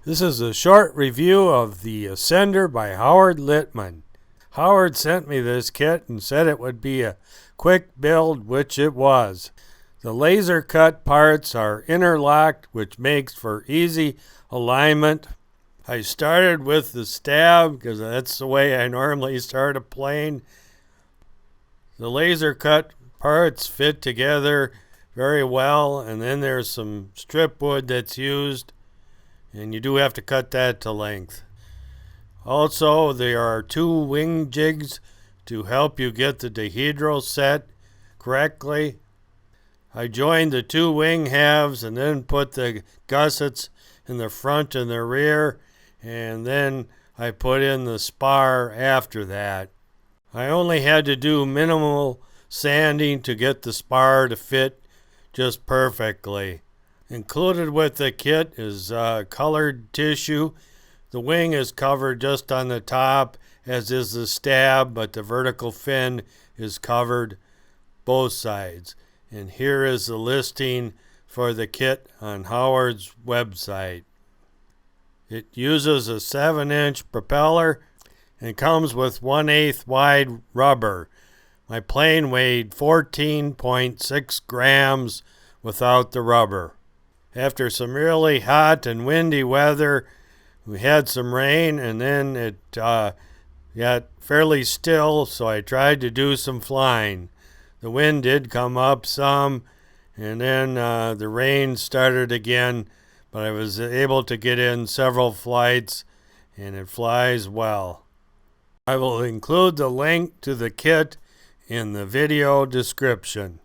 This is a short review of the Ascender by Howard Littman. Howard sent me this kit and said it would be a quick build, which it was. The laser cut parts are interlocked, which makes for easy alignment. I started with the stab because that's the way I normally start a plane. The laser cut parts fit together very well, and then there's some strip wood that's used, and you do have to cut that to length. Also, there are two wing jigs to help you get the dihedral set correctly. I joined the two wing halves and then put the gussets in the front and the rear, and then I put in the spar after that. I only had to do minimal sanding to get the spar to fit just perfectly. Included with the kit is colored tissue. The wing is covered just on the top, as is the stab, but the vertical fin is covered both sides. And here is the listing for the kit on Howard's website. It uses a 7-inch propeller and comes with 1/8 wide rubber. My plane weighed 14.6 grams without the rubber. After some really hot and windy weather, we had some rain, and then it got fairly still, so I tried to do some flying. The wind did come up some, and then the rain started again, but I was able to get in several flights, and it flies well. I will include the link to the kit in the video description.